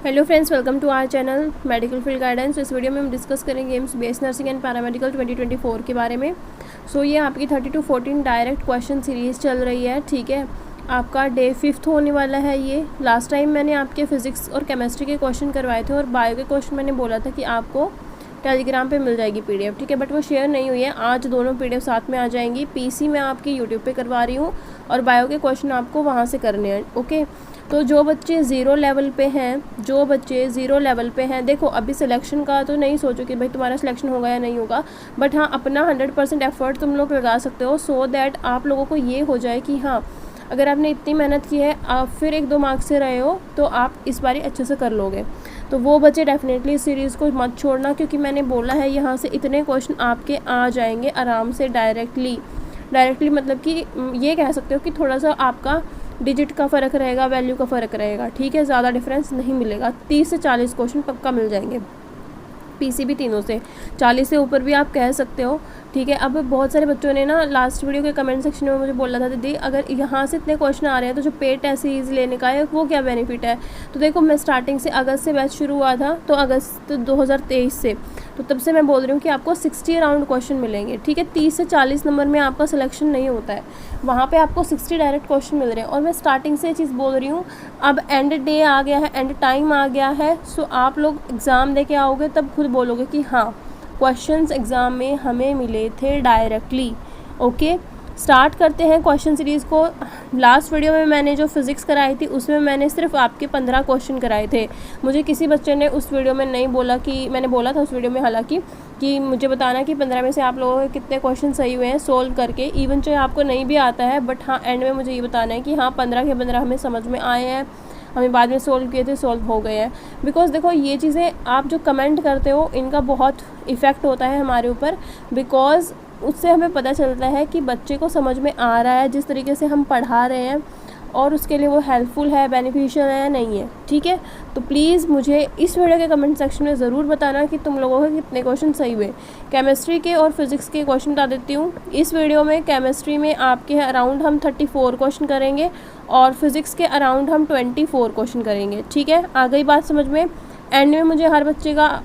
Hello friends, welcome to our channel medical field guidance. इस वीडियो में हम डिस्कस करेंगे AIIMS BS nursing and paramedical 2024 के बारे में। ये आपकी 30 to 14 डायरेक्ट क्वेश्चन सीरीज़ चल रही है। ठीक है, आपका डे 5th होने वाला है ये। लास्ट टाइम मैंने आपके फिजिक्स और केमिस्ट्री के क्वेश्चन करवाए थे और बायो के क्वेश्चन मैंने बोला था कि आपको टेलीग्राम पे मिल जाएगी पीडीएफ। ठीक है, बट वो शेयर नहीं हुई है। आज दोनों पीडीएफ साथ में आ जाएंगी। पीसी मैं आपकी यूट्यूब पे करवा रही हूँ और बायो के क्वेश्चन आपको वहाँ से करने हैं। ओके, तो जो बच्चे ज़ीरो लेवल पे हैं, देखो अभी सिलेक्शन का तो नहीं सोचो कि भाई तुम्हारा सिलेक्शन होगा या नहीं होगा, बट हाँ अपना 100% एफर्ट तुम लोग लगा सकते हो सो दैट आप लोगों को ये हो जाए कि हाँ अगर आपने इतनी मेहनत की है, आप फिर 1-2 मार्क्स से रहे हो तो आप इस बारी अच्छे से कर लोगे। तो वो बच्चे डेफिनेटली इस सीरीज़ को मत छोड़ना, क्योंकि मैंने बोला है यहाँ से इतने क्वेश्चन आपके आ जाएंगे आराम से डायरेक्टली मतलब कि ये कह सकते हो कि थोड़ा सा आपका डिजिट का फ़र्क रहेगा, वैल्यू का फ़र्क रहेगा। ठीक है, ज़्यादा डिफरेंस नहीं मिलेगा। 30 से 40 क्वेश्चन पक्का मिल जाएंगे। पीसी भी तीनों से 40 से ऊपर भी आप कह सकते हो। ठीक है, अब बहुत सारे बच्चों ने ना लास्ट वीडियो के कमेंट सेक्शन में मुझे बोला था दीदी अगर यहाँ से इतने क्वेश्चन आ रहे हैं तो जो पेड टेस्ट सीरीज़ लेने का है वो क्या बेनिफिट है। तो देखो मैं स्टार्टिंग से अगस्त से बैच शुरू हुआ था, तो अगस्त 2023 से, तो तब से मैं बोल रही हूँ कि आपको 60 अराउंड क्वेश्चन मिलेंगे। ठीक है, 30 से 40 नंबर में आपका सिलेक्शन नहीं होता है, वहाँ पे आपको 60 डायरेक्ट क्वेश्चन मिल रहे हैं। और मैं स्टार्टिंग से ये चीज़ बोल रही हूँ, अब एंड डे आ गया है, एंड टाइम आ गया है, सो आप लोग एग्ज़ाम दे के आओगे तब खुद बोलोगे कि हाँ क्वेश्चंस एग्ज़ाम में हमें मिले थे डायरेक्टली। ओके, स्टार्ट करते हैं क्वेश्चन सीरीज़ को। लास्ट वीडियो में मैंने जो फिज़िक्स कराई थी उसमें मैंने सिर्फ आपके 15 क्वेश्चन कराए थे। मुझे किसी बच्चे ने उस वीडियो में नहीं बोला कि, मैंने बोला था उस वीडियो में हालांकि, कि मुझे बताना कि 15 में से आप लोगों के कितने क्वेश्चन सही हुए हैं सोल्व करके। इवन चाहे आपको नहीं भी आता है, बट हाँ एंड में मुझे ये बताना है कि हाँ 15 के 15 हमें समझ में आए हैं, हमें बाद में सोल्व किए थे, सोल्व हो गए हैं। बिकॉज़ देखो ये चीज़ें आप जो कमेंट करते हो इनका बहुत इफ़ेक्ट होता है हमारे ऊपर, बिकॉज़ उससे हमें पता चलता है कि बच्चे को समझ में आ रहा है जिस तरीके से हम पढ़ा रहे हैं, और उसके लिए वो हेल्पफुल है, बेनिफिशियल है या नहीं है। ठीक है, तो प्लीज़ मुझे इस वीडियो के कमेंट सेक्शन में ज़रूर बताना कि तुम लोगों के कितने क्वेश्चन सही हुए। केमिस्ट्री के और फिज़िक्स के क्वेश्चन बता देती हूँ। इस वीडियो में केमिस्ट्री में आपके अराउंड हम 34 क्वेश्चन करेंगे और फिज़िक्स के अराउंड हम 24 क्वेश्चन करेंगे। ठीक है, आ गई बात समझ में। एंड में मुझे हर बच्चे का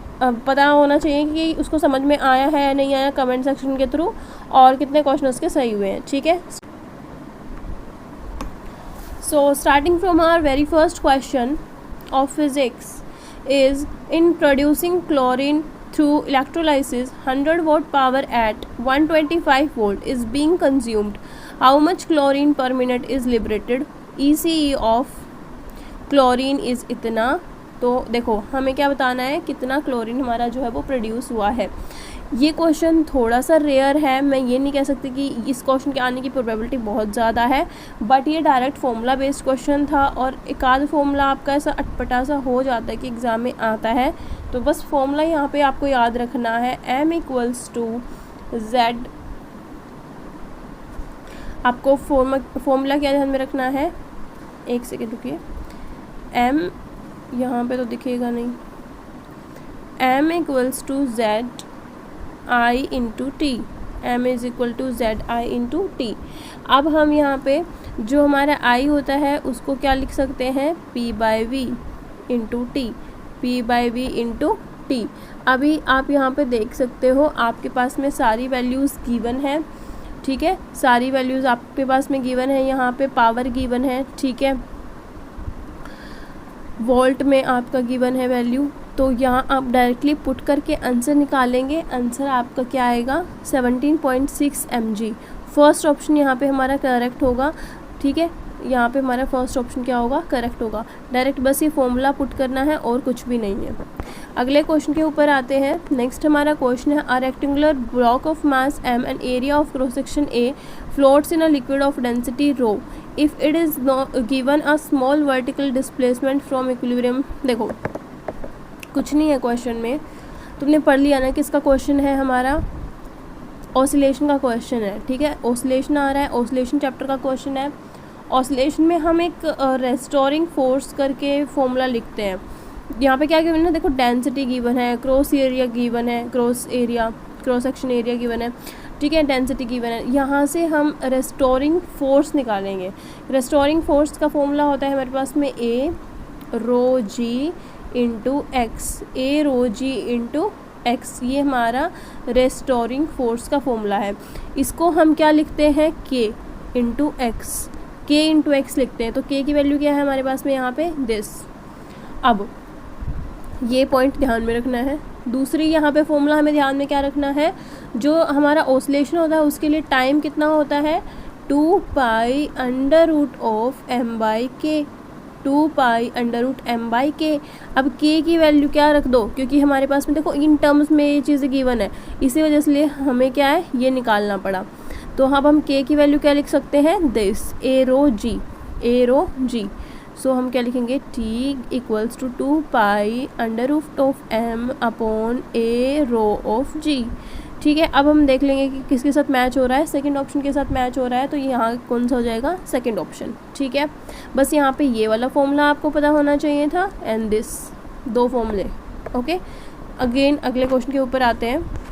पता होना चाहिए कि उसको समझ में आया है या नहीं आया कमेंट सेक्शन के थ्रू, और कितने क्वेश्चन उसके सही हुए हैं। ठीक है, so starting from our very first question of physics is, in producing chlorine through electrolysis 100 watt power at 125 volt is being consumed. How much chlorine per minute is liberated? ECE of chlorine is इतना। तो देखो हमें क्या बताना है, कितना chlorine हमारा जो है वो प्रोड्यूस हुआ है। ये क्वेश्चन थोड़ा सा रेयर है, मैं ये नहीं कह सकती कि इस क्वेश्चन के आने की प्रोबेबिलिटी बहुत ज़्यादा है, बट ये डायरेक्ट फॉर्मूला बेस्ड क्वेश्चन था और एक आध फॉर्मूला आपका ऐसा अटपटा सा हो जाता है कि एग्ज़ाम में आता है। तो बस फॉर्मूला यहाँ पे आपको याद रखना है, M=Z। आपको फॉर्मूला क्या ध्यान में रखना है, एक सेकेंड रुकिए, M यहाँ पे तो दिखेगा नहीं, M=ZI/T, M=ZI/T। अब हम यहाँ पे जो हमारा I होता है उसको क्या लिख सकते हैं, P/V/T, P/V/T। अभी आप यहाँ पे देख सकते हो आपके पास में सारी वैल्यूज़ गिवन है। ठीक है, सारी वैल्यूज़ आपके पास में गिवन है, यहाँ पे पावर गिवन है। ठीक है, वोल्ट में आपका गिवन है वैल्यू, तो यहाँ आप डायरेक्टली पुट करके आंसर निकालेंगे। आंसर आपका क्या आएगा, 17.6 mg। फर्स्ट ऑप्शन यहाँ पे हमारा करेक्ट होगा। ठीक है, यहाँ पे हमारा फर्स्ट ऑप्शन क्या होगा, करेक्ट होगा। डायरेक्ट बस ये फॉर्मूला पुट करना है और कुछ भी नहीं है। अगले क्वेश्चन के ऊपर आते हैं। नेक्स्ट हमारा क्वेश्चन है, a rectangular block of mass m and area of cross section A floats in a liquid of density rho if it is given a small vertical displacement from equilibrium। देखो कुछ नहीं है question में, तुमने पढ़ लिया ना किसका क्वेश्चन है, हमारा ऑसिलेशन का क्वेश्चन है। ठीक है, ऑसिलेशन आ रहा है, ऑसिलेशन चैप्टर का क्वेश्चन है। ऑसिलेशन में हम एक रेस्टोरिंग फोर्स करके फॉर्मूला लिखते हैं। यहाँ पे क्या गिवन है, देखो डेंसिटी गिवन है, क्रॉस एरिया गिवन है, क्रॉस सेक्शन एरिया गिवन है। ठीक है, डेंसिटी गिवन है, यहाँ से हम रेस्टोरिंग फोर्स निकालेंगे। रेस्टोरिंग फोर्स का फॉर्मूला होता है हमारे पास में A/ρg इंटू एक्स, ए रो जी इंटू एक्स, ये हमारा रेस्टोरिंग फोर्स का फॉर्मूला है। इसको हम क्या लिखते हैं, के इंटू एक्स, के इंटू एक्स लिखते हैं। तो के की वैल्यू क्या है हमारे पास में यहाँ पे, दिस। अब ये पॉइंट ध्यान में रखना है। दूसरी यहाँ पे फॉर्मूला हमें ध्यान में क्या रखना है, जो हमारा ऑसिलेशन होता है उसके लिए टाइम कितना होता है, 2 pi under root of M by K, 2 pi under root M by K. अब के की वैल्यू क्या रख दो, क्योंकि हमारे पास में देखो इन टर्म्स में ये चीज़ गिवन है, इसी वजह से हमें क्या है ये निकालना पड़ा। तो अब हम के की वैल्यू क्या लिख सकते हैं, दिस, ए रो जी, ए रो जी। सो हम क्या लिखेंगे, T equals to 2 pi under root of m upon A rho of g. ठीक है, अब हम देख लेंगे कि किसके साथ मैच हो रहा है, सेकंड ऑप्शन के साथ मैच हो रहा है, तो यहाँ कौन सा हो जाएगा, सेकंड ऑप्शन। ठीक है, बस यहाँ पे ये वाला फॉर्मूला आपको पता होना चाहिए था, एंड दिस, दो फॉर्मूले। ओके, अगेन अगले क्वेश्चन के ऊपर आते हैं।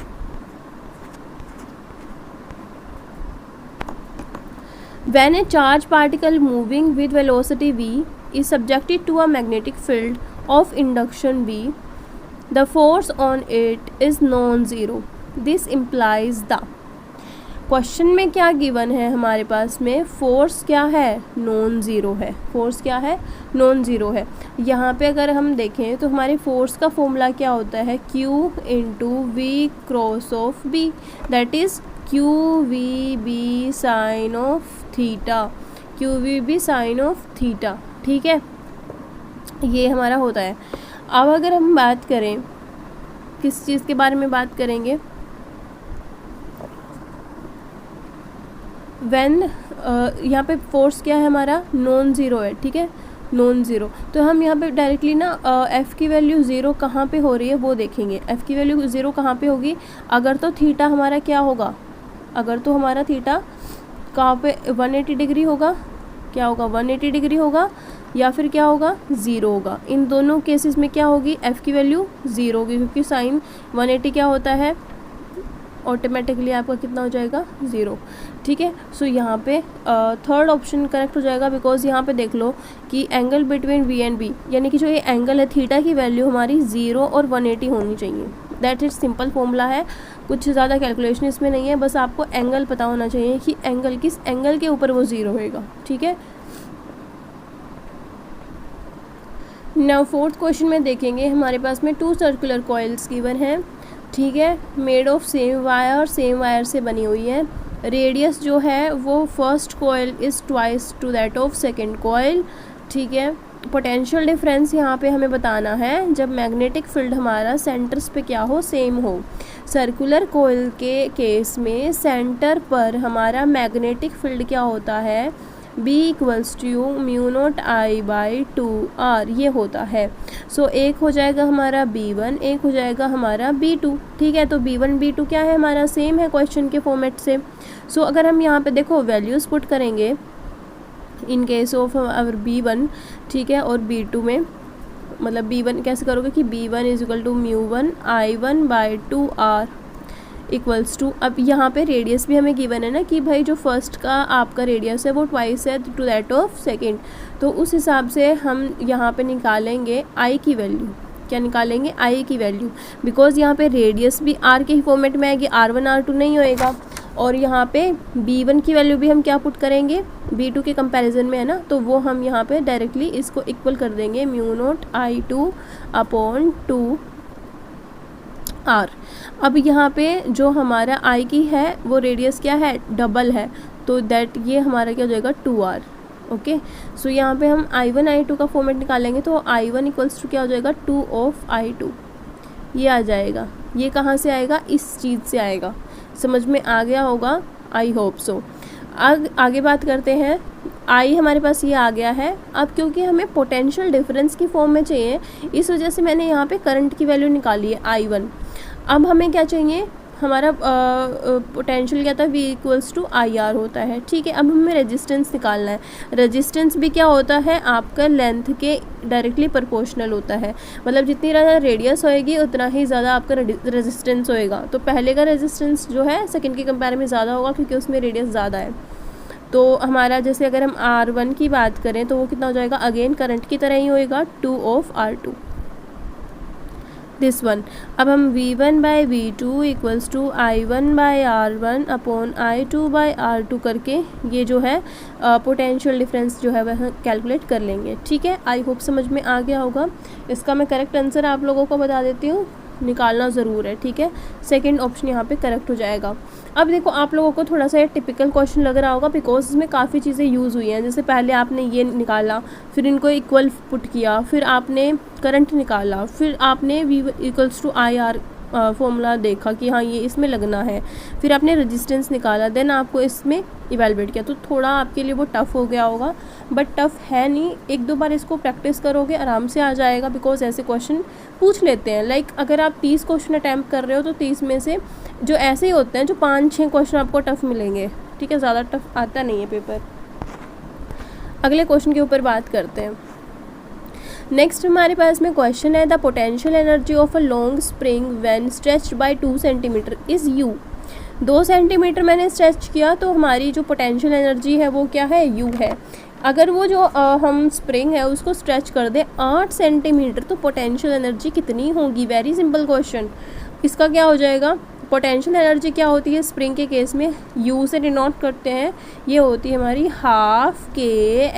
When a charged particle moving with velocity v is subjected to a magnetic field of induction V, the force on it is non-zero. This implies the, question में क्या given है हमारे पास में, फोर्स क्या है, नॉन ज़ीरो है। Force क्या है, नॉन ज़ीरो है। यहाँ पे अगर हम देखें तो हमारे फोर्स का फॉर्मूला क्या होता है, Q into V cross of B, that is Q V B sine of theta, Q V B sine of theta. ठीक है, ये हमारा होता है। अब अगर हम बात करें किस चीज़ के बारे में बात करेंगे, व्हेन यहाँ पे फोर्स क्या है हमारा, नॉन ज़ीरो है। ठीक है, नॉन ज़ीरो, तो हम यहाँ पे डायरेक्टली ना एफ़ की वैल्यू ज़ीरो कहाँ पे हो रही है वो देखेंगे। एफ़ की वैल्यू ज़ीरो कहाँ पे होगी, अगर तो थीटा हमारा क्या होगा, अगर तो हमारा थीटा कहाँ पे 180 डिग्री होगा, क्या होगा 180 डिग्री होगा, या फिर क्या होगा, ज़ीरो होगा। इन दोनों केसेस में क्या होगी, एफ़ की वैल्यू ज़ीरो होगी, क्योंकि साइन 180 क्या होता है, ऑटोमेटिकली आपका कितना हो जाएगा, ज़ीरो। ठीक है, सो यहाँ पे थर्ड ऑप्शन करेक्ट हो जाएगा, बिकॉज यहाँ पे देख लो कि angle between V and B, यानी कि जो ये एंगल है थीटा की वैल्यू हमारी ज़ीरो और 180 होनी चाहिए। दैट इज़ सिंपल फॉर्मूला है, कुछ ज़्यादा कैलकुलेशन इसमें नहीं है, बस आपको एंगल पता होना चाहिए कि एंगल किस एंगल के ऊपर वो ज़ीरो होएगा। ठीक है, नाउ फोर्थ क्वेश्चन में देखेंगे, हमारे पास में 2 सर्कुलर कॉइल्स गिवन हैं। ठीक है, मेड ऑफ सेम वायर से बनी हुई है। रेडियस जो है वो first coil is twice to that of second coil. ठीक है, पोटेंशियल डिफरेंस यहाँ पे हमें बताना है जब मैग्नेटिक फील्ड हमारा सेंटर्स पे क्या हो, सेम हो। सर्कुलर कॉइल के केस में सेंटर पर हमारा मैग्नेटिक फील्ड क्या होता है, B equals to mu naught I by 2R, ये होता है। सो एक हो जाएगा हमारा B1, एक हो जाएगा हमारा B2। ठीक है, तो B1 B2 क्या है हमारा, सेम है क्वेश्चन के फॉर्मेट से। सो अगर हम यहाँ पे देखो वैल्यूज़ पुट करेंगे in case of our B1, ठीक है, और B2 में, मतलब B1 कैसे करोगे कि B1 is equal to mu I1 by 2R equals to, अब यहाँ पे रेडियस भी हमें गिवन है ना कि भाई जो फर्स्ट का आपका रेडियस है वो ट्वाइस है टू दैट ऑफ सेकेंड, तो उस हिसाब से हम यहाँ पे निकालेंगे आई की वैल्यू। क्या निकालेंगे, आई की वैल्यू, बिकॉज यहाँ पे रेडियस भी आर के ही फॉर्मेट में आएगी, R1 R2 नहीं होएगा। और यहाँ पे B1 की वैल्यू भी हम क्या पुट करेंगे, B2 के कंपैरिजन में है ना, तो वो हम यहाँ पे डायरेक्टली इसको इक्वल कर देंगे mu naught I2 upon 2R। अब यहाँ पे जो हमारा आई की है वो रेडियस क्या है, डबल है, तो दैट ये हमारा क्या हो जाएगा 2R। ओके, सो यहाँ पे हम I1 I2 का फॉर्मेट निकालेंगे, तो I1 इक्वल्स टू क्या हो जाएगा 2 ऑफ I2, ये आ जाएगा। ये कहाँ से आएगा, इस चीज़ से आएगा। समझ में आ गया होगा, आई होप सो। आगे बात करते हैं, आई हमारे पास ये आ गया है। अब क्योंकि हमें पोटेंशियल डिफरेंस की फॉर्म में चाहिए, इस वजह से मैंने यहाँ पे करंट की वैल्यू निकाली है I1। अब हमें क्या चाहिए, हमारा पोटेंशियल क्या था, V इक्वल्स टू IR होता है। ठीक है, अब हमें रेजिस्टेंस निकालना है। रेजिस्टेंस भी क्या होता है, आपका लेंथ के डायरेक्टली प्रोपोर्शनल होता है, मतलब जितनी ज़्यादा रेडियस होएगी उतना ही ज़्यादा आपका रेजिस्टेंस होएगा। तो पहले का रेजिस्टेंस जो है सेकंड के कंपेयर में ज़्यादा होगा, क्योंकि उसमें रेडियस ज़्यादा है। तो हमारा जैसे अगर हम R1 की बात करें तो वो कितना हो जाएगा, अगेन करंट की तरह ही होएगा 2 ऑफ R2। This one. अब हम v1 by v2 equals to i1 by r1 upon i2 by r2 करके ये जो है पोटेंशियल डिफरेंस जो है वह कैलकुलेट कर लेंगे। ठीक है, आई होप समझ में आ गया होगा। इसका मैं करेक्ट आंसर आप लोगों को बता देती हूँ, निकालना ज़रूर है। ठीक है, सेकंड ऑप्शन यहाँ पे करेक्ट हो जाएगा। अब देखो आप लोगों को थोड़ा सा ये टिपिकल क्वेश्चन लग रहा होगा बिकॉज इसमें काफ़ी चीज़ें यूज़ हुई हैं। जैसे पहले आपने ये निकाला, फिर इनको इक्वल पुट किया, फिर आपने करंट निकाला, फिर आपने v equals to I R formula देखा कि हाँ ये इसमें लगना है, फिर आपने रेजिस्टेंस निकाला, देन आपको इसमें इवेलुएट किया। तो थोड़ा आपके लिए वो टफ़ हो गया होगा, बट टफ़ है नहीं। एक दो बार इसको प्रैक्टिस करोगे आराम से आ जाएगा बिकॉज ऐसे क्वेश्चन पूछ लेते हैं। लाइक अगर आप 30 क्वेश्चन अटैम्प्ट कर रहे हो तो 30 में से जो ऐसे ही होते हैं जो 5-6 क्वेश्चन आपको टफ़ मिलेंगे। ठीक है, ज़्यादा टफ़ आता नहीं है पेपर। अगले क्वेश्चन के ऊपर बात करते हैं। नेक्स्ट हमारे पास में क्वेश्चन है, the potential energy of a long spring when stretched by 2 centimetre is U. 2 centimetre मैंने स्ट्रेच किया तो हमारी जो पोटेंशियल एनर्जी है वो क्या है, यू है। अगर वो जो हम स्प्रिंग है उसको स्ट्रेच कर दें 8 सेंटीमीटर तो पोटेंशियल एनर्जी कितनी होगी। Very simple question. इसका क्या हो जाएगा, पोटेंशियल एनर्जी क्या होती है स्प्रिंग के केस में, यू से डिनोट करते हैं, ये होती है हमारी हाफ के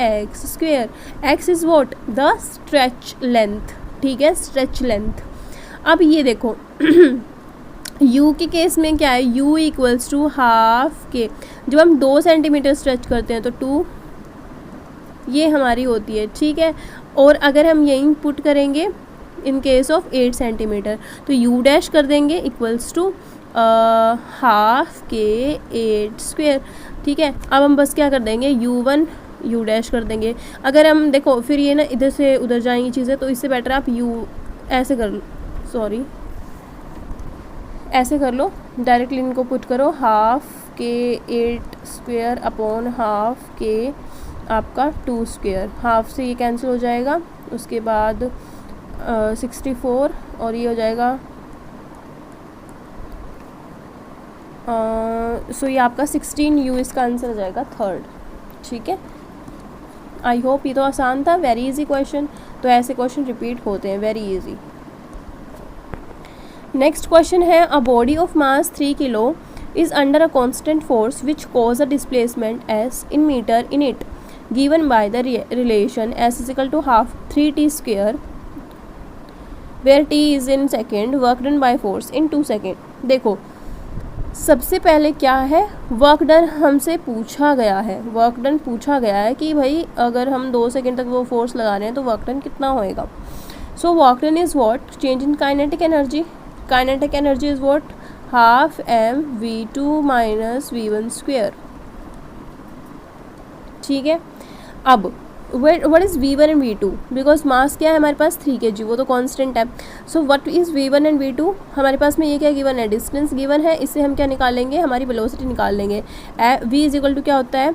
x square. X is what, the stretch length. ठीक है, स्ट्रेच लेंथ। अब ये देखो u के केस में क्या है, u इक्वल्स टू हाफ के। जब हम 2 सेंटीमीटर स्ट्रेच करते हैं तो 2 ये हमारी होती है। ठीक है, और अगर हम यहीं पुट करेंगे इन केस ऑफ 8 सेंटीमीटर तो u डैश कर देंगे इक्वल्स टू हाफ के 8 स्क्वेयर। ठीक है, अब हम बस क्या कर देंगे, u1 u डैश कर देंगे। अगर हम देखो फिर ये ना इधर से उधर जाएंगी चीज़ें, तो इससे बेटर आप u ऐसे कर लो, सॉरी ऐसे कर लो, डायरेक्टली इनको पुट करो, हाफ के 8 स्क्वेयर अपॉन हाफ के आपका 2 स्क्वेयर। हाफ से ये कैंसिल हो जाएगा, उसके बाद 64 और ये हो जाएगा सो ये आपका 16u इसका आंसर हो जाएगा थर्ड। ठीक है, आई होप ये तो आसान था, वेरी इजी क्वेश्चन। तो ऐसे क्वेश्चन रिपीट होते हैं, वेरी इजी। नेक्स्ट क्वेश्चन है, a body of mass 3 kilo is under a constant force which cause a displacement s in metre in it given by the relation s is equal to half 3t square where t is in second, work done by force in 2 second. देखो सबसे पहले क्या है, work done हमसे पूछा गया है, work done पूछा गया है कि भाई अगर हम 2 सेकेंड तक वो फोर्स लगा रहे हैं तो वर्क डन कितना होएगा। So work done is what, change in kinetic energy. Kinetic energy is what, half m v2 minus v1 square. ठीक है, अब what is v1 and v2, because mass क्या है हमारे पास 3 kg, वो तो कांस्टेंट है। So what is v1 and v2, हमारे पास में ये क्या गिवन है, डिस्टेंस गिवन है, इससे हम क्या निकालेंगे, हमारी वेलोसिटी निकाल लेंगे। v इज इक्वल टू क्या होता है,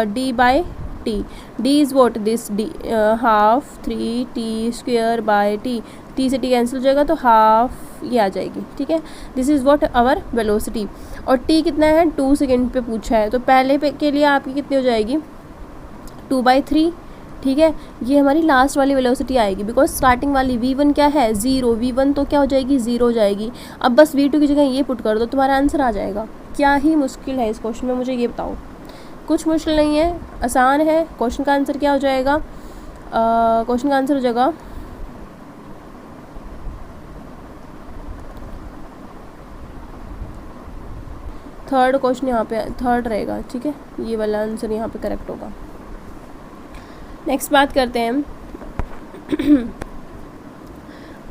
d by T. d is what, this d half 3t square by t, t से t कैंसिल हो जाएगा तो हाफ ये आ जाएगी। ठीक है, this is what our velocity. और t कितना है, 2 सेकेंड पे पूछा है, तो पहले पे के लिए आपकी कितनी हो जाएगी, 2/3। ठीक है, ये हमारी लास्ट वाली वेलोसिटी आएगी बिकॉज स्टार्टिंग वाली v1 क्या है, 0, v1 तो क्या हो जाएगी, 0 हो जाएगी। अब बस v2 की जगह ये पुट कर दो, तुम्हारा आंसर आ जाएगा। क्या ही मुश्किल है इस क्वेश्चन में, मुझे ये बताओ। कुछ मुश्किल नहीं है, आसान है। क्वेश्चन का आंसर क्या हो जाएगा, क्वेश्चन का आंसर हो जाएगा थर्ड क्वेश्चन, यहाँ पे थर्ड रहेगा। ठीक है, ये वाला आंसर यहाँ पे करेक्ट होगा। नेक्स्ट बात करते हैं,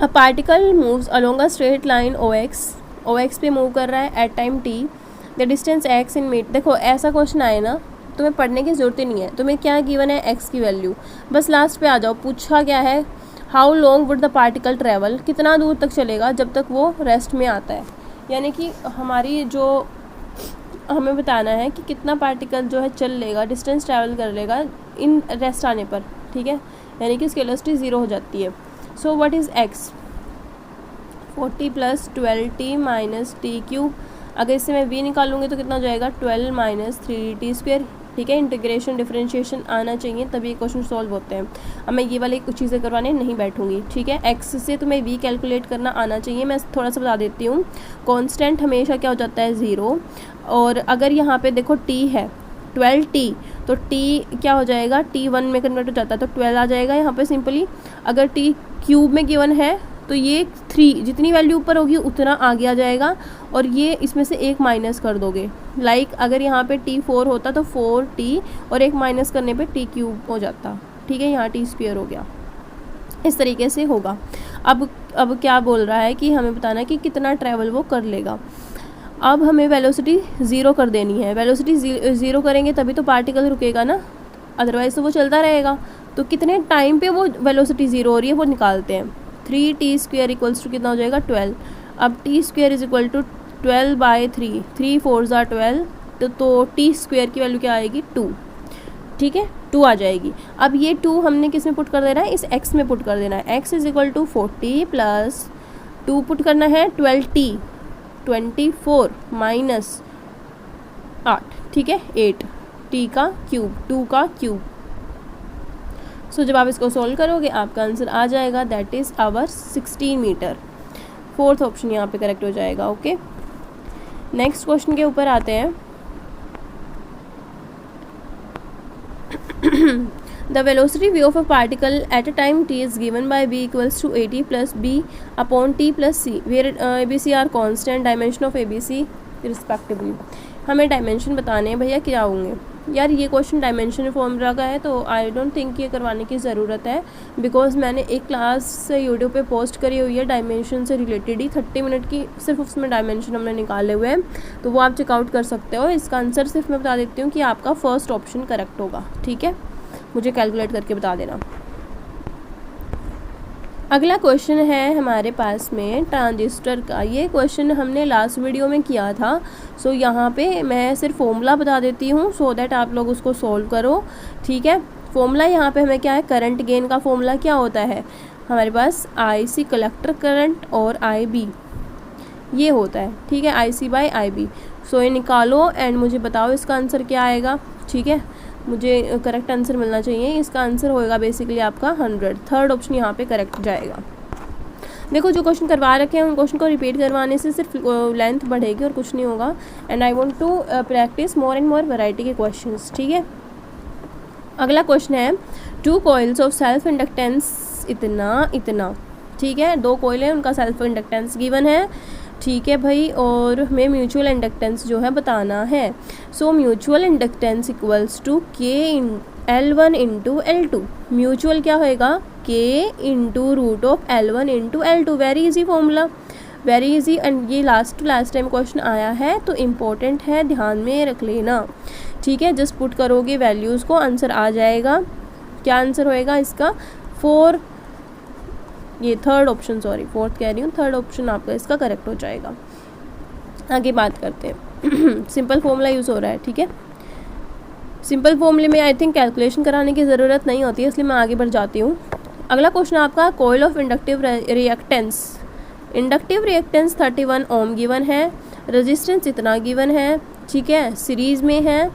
a particle moves along a straight line OX पे मूव कर रहा है at time t, the distance x in metre. देखो ऐसा क्वेश्चन आए ना तुम्हें पढ़ने की ज़रूरत ही नहीं है, तुम्हें क्या गिवन है, x की वैल्यू, बस लास्ट पे आ जाओ। पूछा क्या है, how long would the particle travel, कितना दूर तक चलेगा जब तक वो रेस्ट में आता है। यानी कि हमारी जो हमें बताना है कि कितना पार्टिकल जो है चल लेगा, डिस्टेंस ट्रैवल कर लेगा इन रेस्ट आने पर। ठीक है, यानी कि इसकी वेलोसिटी 0 हो जाती है। So what is x, 40 + 12t minus t cube. अगर इससे मैं v निकालूंगी तो कितना हो जाएगा, 12 - 3t स्क्वेयर। ठीक है, इंटीग्रेशन डिफरेंशिएशन आना चाहिए तभी ये क्वेश्चन सॉल्व होते हैं। अब मैं ये वाली कुछ चीज़ें करवाने नहीं बैठूंगी, ठीक है। एक्स से तुम्हें वी कैलकुलेट करना आना चाहिए। मैं थोड़ा सा बता देती हूँ, कांस्टेंट हमेशा क्या हो जाता है 0, और अगर यहाँ पे देखो टी है 12t, तो t क्या हो जाएगा, t 1 में कन्वर्ट हो जाता है तो 12 आ जाएगा यहाँ पे सिंपली। अगर t क्यूब में गिवन है तो ये 3 जितनी वैल्यू ऊपर होगी उतना आगे आ जाएगा, और ये इसमें से एक माइनस कर दोगे। लाइक अगर यहाँ पे t 4 होता तो 4t और एक माइनस करने पे t क्यूब हो जाता, ठीक है, यहाँ t स्क्वायर हो गया। इस तरीके से होगा। अब क्या बोल रहा है कि हमें बताना कि कितना ट्रैवल वो कर लेगा। अब हमें वेलोसिटी 0 कर देनी है। वेलोसिटी 0 करेंगे तभी तो पार्टिकल रुकेगा ना, अदरवाइज तो वो चलता रहेगा। तो कितने टाइम पे वो वेलोसिटी 0 हो रही है वो निकालते हैं। 3t² इक्वल्स टू कितना हो जाएगा 12। अब t² इज इक्वल टू 12/3, 3 4 ज़ा 12, तो t² की वैल्यू क्या आएगी 2, ठीक है, 2 आ जाएगी। अब ये 2 हमने किस में पुट कर देना है, इस x में पुट कर देना है। x is equal to 40 plus 2 put करना है 12t 24 माइनस 8, ठीक है, 8 t का क्यूब, 2 का क्यूब। सो जब आप इसको सॉल्व करोगे आपका आंसर आ जाएगा, that is our 16 metre. Fourth option यहाँ पे करेक्ट हो जाएगा। ओके, नेक्स्ट क्वेश्चन के ऊपर आते हैं। The velocity v of a particle at a time t is given by b equals to at plus b upon t plus c, where abc are constant dimension of abc respectively। हमें dimension बताने हैं भैया, क्या होंगे यार। ये question dimension formula का है तो आई डोंट थिंक ये करवाने की ज़रूरत है, बिकॉज मैंने एक क्लास यूट्यूब पे पोस्ट करी हुई है डायमेंशन से रिलेटेड ही, 30 मिनट की, सिर्फ उसमें डायमेंशन हमने निकाले हुए हैं, तो वो आप चेकआउट कर सकते हो। इसका आंसर सिर्फ मैं बता देती हूँ कि आपका फर्स्ट ऑप्शन करेक्ट होगा, ठीक है, मुझे कैलकुलेट करके बता देना। अगला क्वेश्चन है हमारे पास में ट्रांजिस्टर का। ये क्वेश्चन हमने लास्ट वीडियो में किया था, सो यहाँ पे मैं सिर्फ फॉर्मूला बता देती हूँ सो दैट आप लोग उसको सॉल्व करो, ठीक है। फॉर्मूला यहाँ पे हमें क्या है, करंट गेन का फॉर्मूला क्या होता है हमारे पास, IC कलेक्टर करंट और IB ये होता है, ठीक है, IC/IB। सो ये निकालो एंड मुझे बताओ इसका आंसर क्या आएगा, ठीक है, मुझे करेक्ट आंसर मिलना चाहिए। इसका आंसर होएगा बेसिकली आपका 100। थर्ड ऑप्शन यहाँ पे करेक्ट जाएगा। देखो जो क्वेश्चन करवा रखे हैं उन क्वेश्चन को रिपीट करवाने से सिर्फ लेंथ बढ़ेगी और कुछ नहीं होगा। And I want to practice more and more variety के क्वेश्चंस, ठीक है। अगला क्वेश्चन है 2 कॉइल्स ऑफ सेल्फ इंडक्टेंस इतना इतना, ठीक है, 2 कॉइल हैं, उनका सेल्फ इंडक्टेंस गिवन है, ठीक है भाई, और हमें म्यूचुअल इंडक्टेंस जो है बताना है। So mutual inductance equals to K/L1 into L2। Mutual क्या होएगा, K into root of L1 into L2। Very easy formula, very easy. And ये लास्ट टाइम क्वेश्चन आया है तो इम्पोर्टेंट है, ध्यान में रख लेना, ठीक है। जस्ट पुट करोगे वैल्यूज़ को, आंसर आ जाएगा। क्या आंसर होएगा इसका, 4, ये थर्ड ऑप्शन, सॉरी फोर्थ कह रही हूँ, थर्ड ऑप्शन आपका इसका करेक्ट हो जाएगा। आगे बात करते हैं। सिंपल फॉर्मूला यूज़ हो रहा है, ठीक है। सिंपल फॉर्मूले में आई थिंक कैलकुलेशन कराने की ज़रूरत नहीं होती है, इसलिए मैं आगे बढ़ जाती हूँ। अगला क्वेश्चन आपका coil of inductive reactance. Inductive reactance 31 ohm given है, रेजिस्टेंस इतना गिवन है, ठीक है, सीरीज़ में है,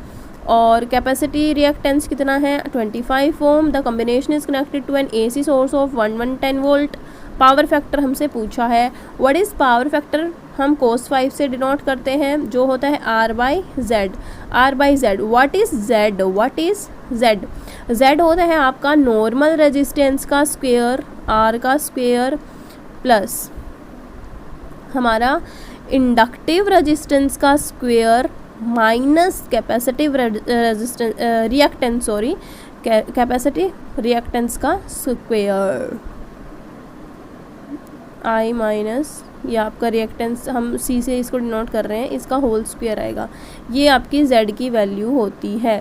और कैपेसिटी रिएक्टेंस कितना है 25 ohm. The combination is connected to an AC source of 110 volt. Power factor हमसे पूछा है। व्हाट इज़ पावर फैक्टर, हम cos 5 से डिनोट करते हैं, जो होता है R/Z। R/Z what is Z, what is Z, Z होता है आपका नॉर्मल रेजिस्टेंस का स्क्वायर, R का स्क्वायर, प्लस हमारा इंडक्टिव रेजिस्टेंस का square minus capacitive resistance reactance, sorry capacity reactance का स्क्वायर, I माइनस ये आपका रिएक्टेंस, हम C से इसको डिनोट कर रहे हैं, इसका होल स्क्वायर आएगा। ये आपकी Z की वैल्यू होती है,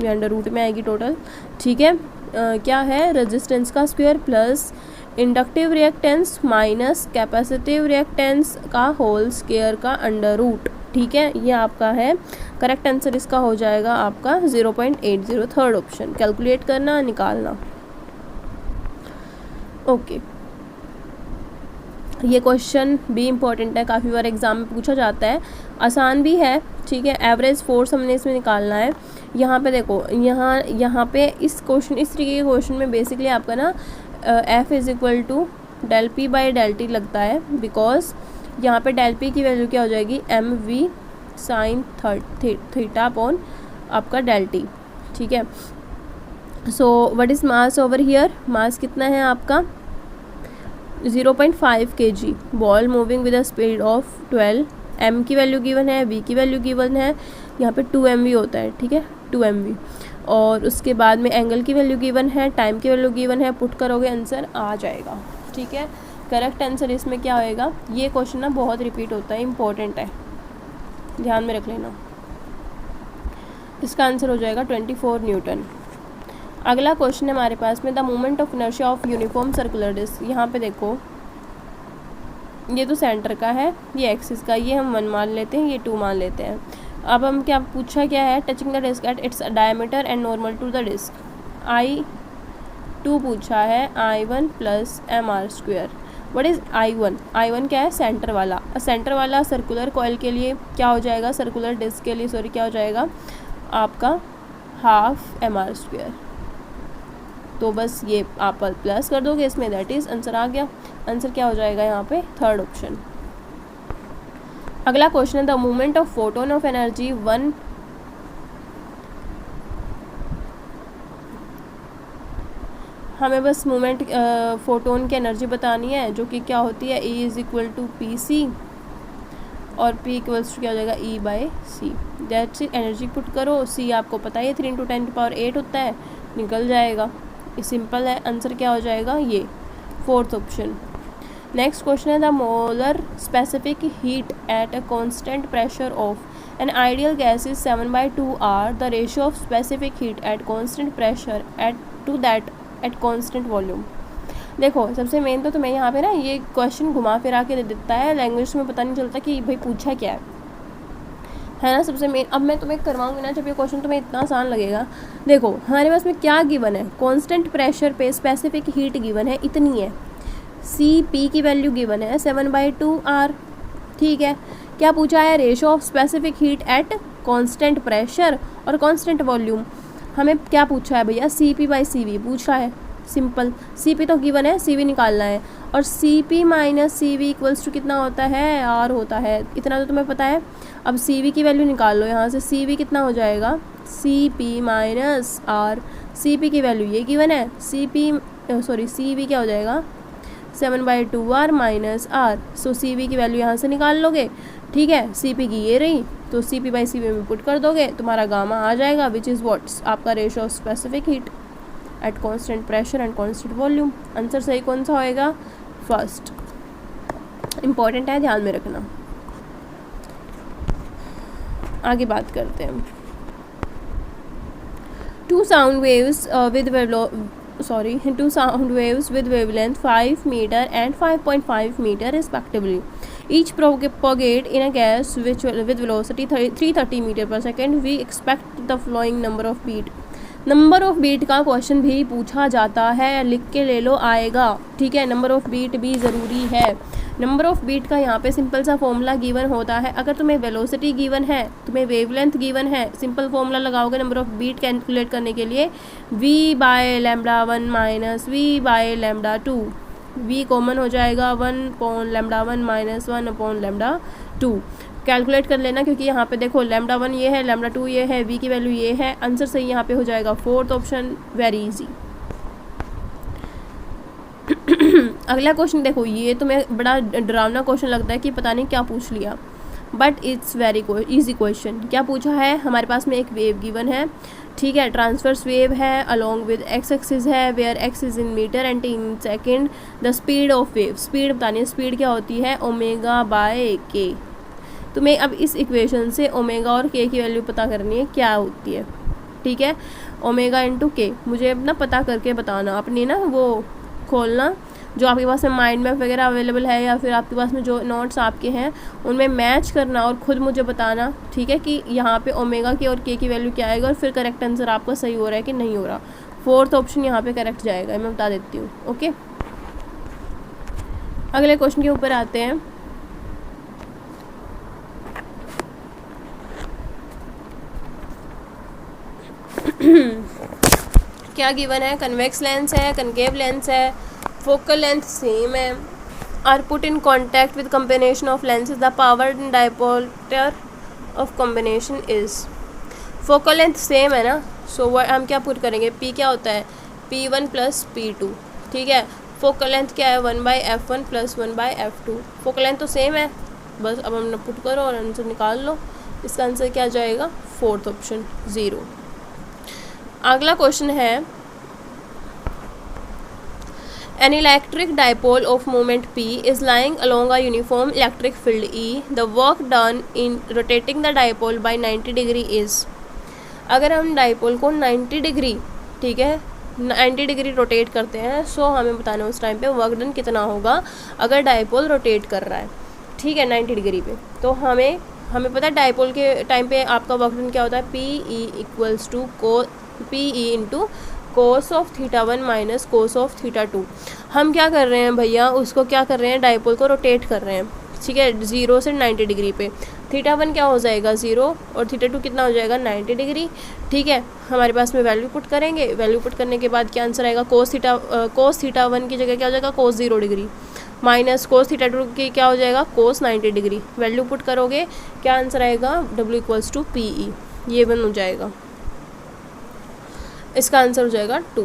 ये अंडर रूट में आएगी टोटल, ठीक है। क्या है, रेजिस्टेंस का square plus inductive reactance minus capacitive reactance का होल स्क्वायर का अंडर रूट, ठीक है। ये आपका है करेक्ट आंसर, इसका हो जाएगा आपका 0.80, थर्ड ऑप्शन। कैलकुलेट करना, निकालना, ओके। ये क्वेश्चन भी इम्पॉर्टेंट है, काफ़ी बार एग्जाम में पूछा जाता है, आसान भी है, ठीक है। एवरेज फोर्स हमने इसमें निकालना है। यहाँ पे देखो, यहाँ पे इस तरीके के क्वेश्चन में बेसिकली आपका ना F is equal to del P by del T लगता है, बिकॉज यहाँ पे डेल पी की वैल्यू क्या हो जाएगी, m v sine theta upon आपका डेल टी, ठीक है। So what is mass over here, mass कितना है आपका 0.5 kg, ball moving with a speed of 12, m की वैल्यू गिवन है, v की वैल्यू गिवन है, यहाँ पे 2 mv होता है, ठीक है 2 mv, और उसके बाद में एंगल की वैल्यू गिवन है, टाइम की वैल्यू गिवन है, पुट करोगे आंसर आ जाएगा, ठीक है। करेक्ट आंसर इसमें क्या होएगा, ये क्वेश्चन ना बहुत रिपीट होता है, इंपॉर्टेंट है, ध्यान में रख लेना। इसका आंसर हो जाएगा 24 न्यूटन। अगला क्वेश्चन है हमारे पास में, the moment of inertia of uniform circular disc. यहाँ पे देखो, ये तो सेंटर का है, ये एक्सिस का, ये हम 1 मान लेते हैं, ये 2 मान लेते हैं। अब हम क्या पूछा क्या है, touching the disc at its diameter and normal to the disc, I2 पूछा है, I1 plus mr²। What is I1? I1 क्या है, सेंटर वाला। सेंटर वाला सर्कुलर कॉइल के लिए क्या हो जाएगा, सर्कुलर डिस्क के लिए सॉरी क्या हो जाएगा आपका हाफ mr²। तो बस ये आप प्लस कर दोगे इसमें, दैट इज़ आंसर आ गया। आंसर क्या हो जाएगा यहाँ पे, थर्ड ऑप्शन। अगला क्वेश्चन है, the movement of photon of energy 1, हमें बस मूवमेंट फोटोन की एनर्जी बतानी है, जो कि क्या होती है, E is equal to P C, और P इक्वल्स टू क्या हो जाएगा, E by C. That's it, energy put करो, C आपको पता है 3 × 10⁸ होता है, निकल जाएगा, ये सिंपल है। आंसर क्या हो जाएगा, ये फोर्थ ऑप्शन। नेक्स्ट क्वेश्चन है, the molar specific heat at a constant pressure of an ideal gas is 7/2 R, the ratio of specific heat at constant pressure at to that at constant volume. देखो सबसे main तो तुम्हें यहाँ पे ना ये question घुमा फिरा के दे देता है, लैंग्वेज में पता नहीं चलता कि भाई पूछा क्या है ना सबसे मेन। अब मैं तुम्हें करवाऊंगी ना, जब ये क्वेश्चन तुम्हें इतना आसान लगेगा। देखो हमारे पास में क्या गिवन है, कांस्टेंट प्रेशर पे स्पेसिफिक हीट गिवन है, इतनी है, CP की वैल्यू गिवन है 7/2 R, ठीक है। क्या पूछा है, ratio of specific heat at constant pressure और कांस्टेंट वॉल्यूम। हमें क्या पूछा है भैया, CP/CV पूछा है, सिंपल। CP तो गिवन है, CV निकालना है, और CP minus CV equals to कितना होता है, R होता है, इतना तो तुम्हें पता है। अब CV की वैल्यू निकाल लो, यहाँ से CV कितना हो जाएगा, CP माइनस R। CP की वैल्यू ये गिवन है, CV क्या हो जाएगा 7/2 R माइनस R। सो CV की वैल्यू यहाँ से निकाल लोगे, ठीक है। CP की ये रही, तो CP/CV में पुट कर दोगे, तुम्हारा गामा आ जाएगा, विच इज़ व्हाट्स आपका ratio of specific heat at constant pressure and constant volume. Answer सही कौन सा होएगा, फर्स्ट। इंपॉर्टेंट है, ध्यान में रखना। आगे बात करते हैं। Two sound waves with wavelength 5 meter and 5.5 meter respectively, each propagate in a gas with velocity 330 meter per second. We expect the following number of beat। Number of beat का question भी पूछा जाता है, लिख के ले लो, आएगा, ठीक है। नंबर ऑफ बीट भी ज़रूरी है। नंबर ऑफ बीट का यहाँ पे सिंपल सा फॉर्मूला गिवन होता है। अगर तुम्हें वेलोसिटी गिवन है, तुम्हें वेवलेंथ गिवन है, सिंपल फॉर्मूला लगाओगे नंबर ऑफ बीट कैलकुलेट करने के लिए, v/λ1 minus v/λ2। v common हो जाएगा, 1/λ1 माइनस 1/λ2। कैलकुलेट कर लेना, क्योंकि यहाँ पे देखो λ1 ये है, λ2 ये है, v की वैल्यू ये है। आंसर सही यहाँ पे हो जाएगा फोर्थ ऑप्शन, वेरी इजी। अगला क्वेश्चन देखो, ये तुम्हें बड़ा डरावना क्वेश्चन लगता है कि पता नहीं क्या पूछ लिया, but it's very easy question. क्या पूछा है, हमारे पास में एक वेव गिवन है, ठीक है, ट्रांसवर्स वेव है, अलोंग विद एक्स एक्सिस है, where x is in metre and T in second. The speed of wave, speed बतानी है, स्पीड क्या होती है, ω/k। तुम्हें अब इस इक्वेशन से ओमेगा और के की वैल्यू पता करनी है क्या होती है, ठीक है। ओमेगा इंटू के मुझे अपना पता करके बताना, अपनी ना वो खोलना, जो आपके पास में माइंड मैप वगैरह अवेलेबल है, या फिर आपके पास में जो नोट्स आपके हैं उनमें मैच करना और ख़ुद मुझे बताना, ठीक है, कि यहाँ पे ओमेगा की और के की वैल्यू क्या आएगा, और फिर करेक्ट आंसर आपका सही हो रहा है कि नहीं हो रहा। फोर्थ ऑप्शन यहाँ पे करेक्ट जाएगा, मैं बता देती हूँ, ओके। अगले क्वेश्चन के ऊपर आते हैं। क्या गिवन है, कन्वेक्स लेंस है, कनकेव लेंस है, फोकल लेंथ सेम है, are put in contact with combination of lenses the power dioptre of combination is. Focal length same है ना, सो हम क्या पुट करेंगे, पी क्या होता है, P1 प्लस P2, ठीक है। फोकल लेंथ क्या है, 1/f1 plus 1/f2। Focal length तो सेम है, बस अब हम पुट करो और आंसर निकाल लो। इसका आंसर क्या जाएगा, फोर्थ ऑप्शन 0। अगला क्वेश्चन है, An electric dipole of moment P is lying along a uniform electric field E. The work done in rotating the dipole by 90 degree is। अगर हम डाइपोल को 90 डिग्री, ठीक है, 90 डिग्री रोटेट करते हैं, सो हमें बताना है उस टाइम पे वर्क डन कितना होगा अगर डाइपोल रोटेट कर रहा है, ठीक है, 90 डिग्री पे। तो हमें पता है डाइपोल के टाइम पे आपका वर्क डन क्या होता है, PE into cos of θ1 minus cos of θ2। हम क्या कर रहे हैं भैया, उसको क्या कर रहे हैं, डाइपोल को रोटेट कर रहे हैं, ठीक है, 0 से 90 डिग्री पे। θ1 क्या हो जाएगा 0 और θ2 कितना हो जाएगा 90 डिग्री, ठीक है। हमारे पास में वैल्यू पुट करेंगे, वैल्यू पुट करने के बाद क्या आंसर आएगा, कोस θ1 की जगह क्या हो जाएगा कोस 0 डिग्री, माइनस कोस θ2 की क्या हो जाएगा कोस 90 डिग्री। वैल्यू पुट करोगे क्या आंसर आएगा, W = PE, ये बन हो जाएगा, इसका आंसर हो जाएगा 2।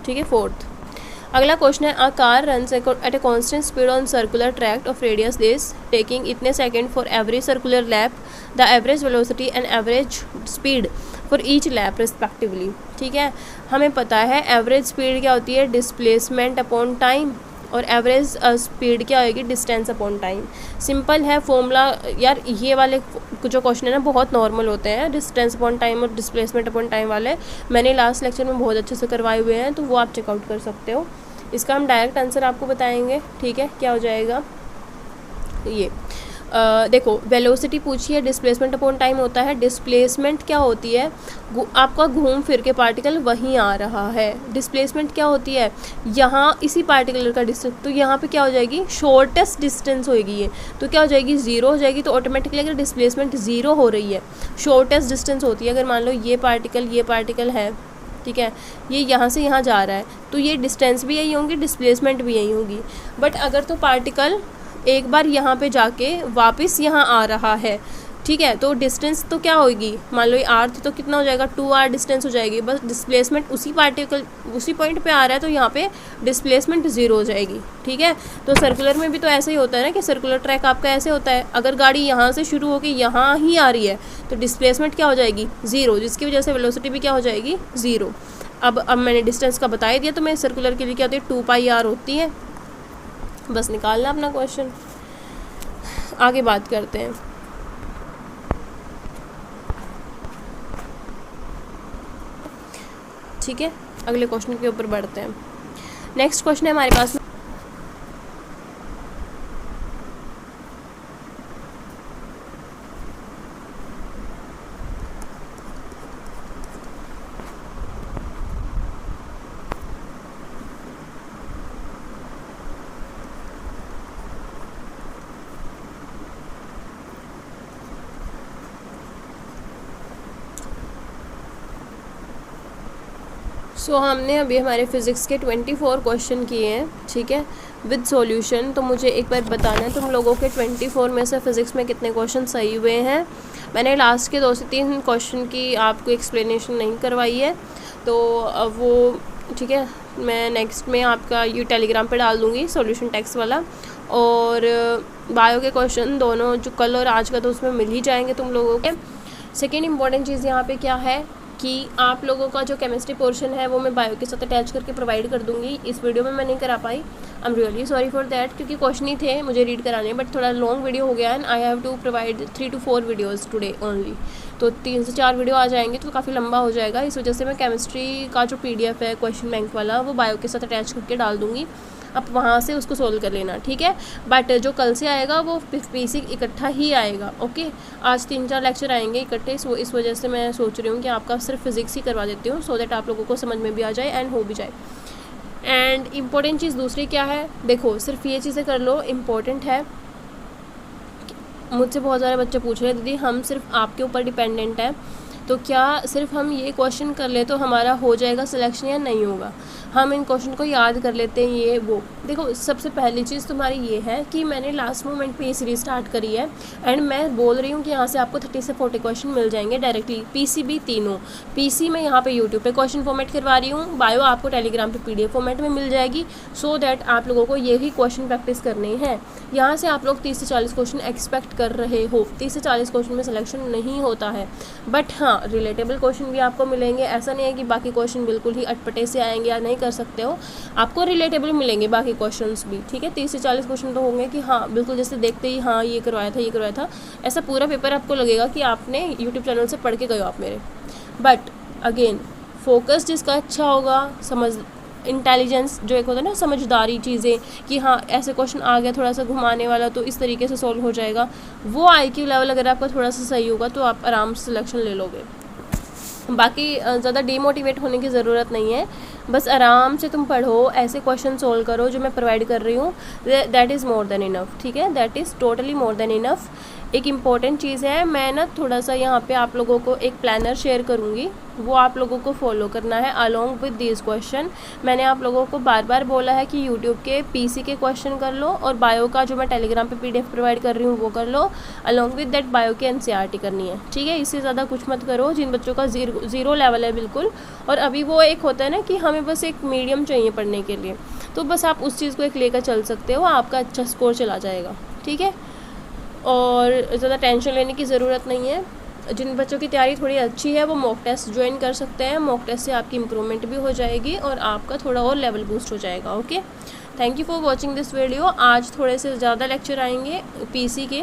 ठीक है, फोर्थ। अगला क्वेश्चन है, a car runs at a constant speed on circular track of radius this taking इतने second for every circular lap, the average velocity and average speed for each lap respectively. ठीक है, हमें पता है average speed क्या होती है, displacement upon time, और एवरेज स्पीड क्या होगी, डिस्टेंस अपॉन टाइम। सिंपल है फॉर्मूला यार, ये वाले जो क्वेश्चन है ना बहुत नॉर्मल होते हैं, डिस्टेंस अपॉन टाइम और डिस्प्लेसमेंट अपॉन टाइम वाले मैंने लास्ट लेक्चर में बहुत अच्छे से करवाए हुए हैं, तो वो आप चेकआउट कर सकते हो। इसका हम डायरेक्ट आंसर आपको बताएंगे, ठीक है, क्या हो जाएगा ये। देखो वेलोसिटी पूछी है, डिस्प्लेसमेंट अपॉन टाइम होता है। डिस्प्लेसमेंट क्या होती है, आपका घूम फिर के पार्टिकल वहीं आ रहा है। डिस्प्लेसमेंट क्या होती है, यहाँ इसी पार्टिकुलर का डिस्टेंस, तो यहाँ पे क्या हो जाएगी, शॉर्टेस्ट डिस्टेंस होएगी ये, तो क्या हो जाएगी, ज़ीरो हो जाएगी। तो ऑटोमेटिकली अगर डिस्प्लेसमेंट ज़ीरो हो रही है, शॉर्टेस्ट डिस्टेंस होती है। अगर मान लो ये पार्टिकल है, ठीक है, ये यहाँ से यहाँ जा रहा है, तो ये डिस्टेंस भी यही होंगी, डिस्प्लेसमेंट भी यही होगी। बट अगर तो पार्टिकल एक बार यहाँ पे जाके वापस यहाँ आ रहा है, ठीक है, तो डिस्टेंस तो क्या होगी, मान लो ये r थी तो कितना हो जाएगा 2r डिस्टेंस हो जाएगी। बस डिस्प्लेसमेंट उसी पार्टिकल उसी पॉइंट पे आ रहा है, तो यहाँ पे डिस्प्लेसमेंट ज़ीरो हो जाएगी। ठीक है, तो सर्कुलर में भी तो ऐसे ही होता है ना कि सर्कुलर ट्रैक आपका ऐसे होता है, अगर गाड़ी यहाँ से शुरू होकर यहाँ ही आ रही है तो डिस्प्लेसमेंट क्या हो जाएगी, ज़ीरो, जिसकी वजह से वेलोसिटी भी क्या हो जाएगी, ज़ीरो। अब मैंने डिस्टेंस का बता ही दिया, तो मैं सर्कुलर के लिए क्या होती है 2πr होती है, बस निकालना अपना क्वेश्चन। आगे बात करते हैं, ठीक है, अगले क्वेश्चन के ऊपर बढ़ते हैं। नेक्स्ट क्वेश्चन है हमारे पास हमने अभी हमारे फिज़िक्स के 24 क्वेश्चन किए हैं, ठीक है, विद सॉल्यूशन। तो मुझे एक बार बताना है तुम लोगों के 24 में से फ़िज़िक्स में कितने क्वेश्चन सही हुए हैं। मैंने लास्ट के 2 से 3 क्वेश्चन की आपको एक्सप्लेनेशन नहीं करवाई है, तो वो ठीक है, मैं नेक्स्ट में आपका ये टेलीग्राम पे डाल दूँगी सॉल्यूशन टेक्स्ट वाला। और बायो के क्वेश्चन दोनों जो कल और आज का, तो उसमें मिल ही जाएंगे तुम लोगों के। सेकेंड इम्पॉर्टेंट चीज़ यहाँ पे क्या है कि आप लोगों का जो केमिस्ट्री पोर्शन है वो मैं बायो के साथ अटैच करके प्रोवाइड कर दूंगी। इस वीडियो में मैं नहीं करा पाई, I am really sorry for that, क्योंकि क्वेश्चन ही थे मुझे रीड कराने, बट थोड़ा लॉन्ग वीडियो हो गया and I have to provide 3 to 4 videos today only. तो 3 से 4 वीडियो आ जाएंगे तो काफ़ी लंबा हो जाएगा, इस वजह से मैं केमिस्ट्री का जो PDF है क्वेश्चन बैंक वाला, वो बायो के साथ अटैच करके डाल दूँगी, आप वहाँ से उसको सोल्व कर लेना, ठीक है। बट जो कल से आएगा वो बेसिक इकट्ठा ही आएगा, ओके। आज 3-4 लेक्चर आएंगे इकट्ठे, इस वजह से मैं सोच रही हूँ कि आपका सिर्फ फिज़िक्स ही करवा देती हूँ, सो दैट आप लोगों को समझ में भी आ जाए एंड हो भी जाए। एंड इम्पोर्टेंट चीज़ दूसरी क्या है, देखो सिर्फ ये चीज़ें कर लो, इम्पोर्टेंट है मुझसे बहुत सारे बच्चे पूछ रहे हैं दीदी हम सिर्फ आपके ऊपर डिपेंडेंट है, तो क्या सिर्फ हम ये क्वेश्चन कर ले तो हमारा हो जाएगा सिलेक्शन या नहीं होगा, हम इन क्वेश्चन को याद कर लेते हैं ये वो। देखो सबसे पहली चीज़ तुम्हारी ये है कि मैंने लास्ट मोमेंट पे ये सीरीज स्टार्ट करी है एंड मैं बोल रही हूँ कि यहाँ से आपको 30 से 40 क्वेश्चन मिल जाएंगे डायरेक्टली, पीसीबी तीनों। पीसी मैं यहाँ पे यूट्यूब पे क्वेश्चन फॉर्मेट करवा रही हूँ, बायो आपको टेलीग्राम पे पीडीएफ फॉर्मेट में मिल जाएगी, सो दैट आप लोगों को यही क्वेश्चन प्रैक्टिस करने हैं। यहाँ से आप लोग 30 से 40 क्वेश्चन एक्सपेक्ट कर रहे हो, 30 से 40 क्वेश्चन में सिलेक्शन नहीं होता है, बट हाँ रिलेटेबल क्वेश्चन भी आपको मिलेंगे। ऐसा नहीं है कि बाकी क्वेश्चन बिल्कुल ही अटपटे से आएंगे या नहीं कर सकते हो, आपको रिलेटेबल मिलेंगे बाकी क्वेश्चंस भी, ठीक है। 30 से 40 क्वेश्चन तो होंगे कि हाँ बिल्कुल जैसे देखते ही हाँ ये करवाया था ये करवाया था, ऐसा पूरा पेपर आपको लगेगा कि आपने यूट्यूब चैनल से पढ़ के गए हो आप मेरे। बट अगेन फोकस जिसका अच्छा होगा, समझ इंटेलिजेंस जो एक होता है ना समझदारी चीज़ें कि हाँ ऐसे क्वेश्चन आ गया थोड़ा सा घुमाने वाला तो इस तरीके से सॉल्व हो जाएगा, वो आईक्यू लेवल अगर आपका थोड़ा सा सही होगा तो आप आराम से सिलेक्शन ले लोगे। बाकी ज़्यादा डीमोटिवेट होने की ज़रूरत नहीं है, बस आराम से तुम पढ़ो, ऐसे क्वेश्चन सोल्व करो जो मैं प्रोवाइड कर रही हूँ, that is more than enough, ठीक है, that is totally more than enough. एक इम्पॉर्टेंट चीज़ है, मैं ना थोड़ा सा यहाँ पे आप लोगों को एक प्लानर शेयर करूँगी, वो आप लोगों को फॉलो करना है अलोंग विद दिस क्वेश्चन। मैंने आप लोगों को बार बार बोला है कि यूट्यूब के पीसी के क्वेश्चन कर लो और बायो का जो मैं टेलीग्राम पे पीडीएफ प्रोवाइड कर रही हूँ वो कर लो, अलोंग विद दैट बायो की एनसीईआरटी करनी है, ठीक है। इससे ज़्यादा कुछ मत करो जिन बच्चों का ज़ीरो लेवल है बिल्कुल, और अभी वो एक होता है ना कि हमें बस एक मीडियम चाहिए पढ़ने के लिए, तो बस आप उस चीज़ को एक लेकर चल सकते हो, आपका अच्छा स्कोर चला जाएगा, ठीक है। और ज़्यादा टेंशन लेने की ज़रूरत नहीं है। जिन बच्चों की तैयारी थोड़ी अच्छी है वो मॉक टेस्ट ज्वाइन कर सकते हैं, मॉक टेस्ट से आपकी इम्प्रूवमेंट भी हो जाएगी और आपका थोड़ा और लेवल बूस्ट हो जाएगा। Okay, thank you for watching this video. आज थोड़े से ज़्यादा लेक्चर आएंगे पीसी के,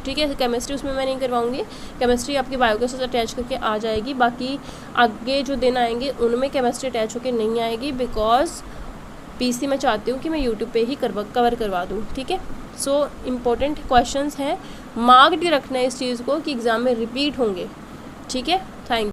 ठीक है। केमिस्ट्री उसमें मैं नहीं करवाऊंगी, केमिस्ट्री आपकी बायो के साथ अटैच करके आ जाएगी, बाकी आगे जो दिन आएंगे उनमें केमिस्ट्री अटैच होकर नहीं आएगी, बिकॉज पीसी मैं चाहती हूँ कि मैं यूट्यूब पे ही कवर करवा दूँ, ठीक है। सो इम्पोर्टेंट क्वेश्चंस हैं, मार्क्ड रखना है इस चीज़ को कि एग्ज़ाम में रिपीट होंगे, ठीक है। थैंक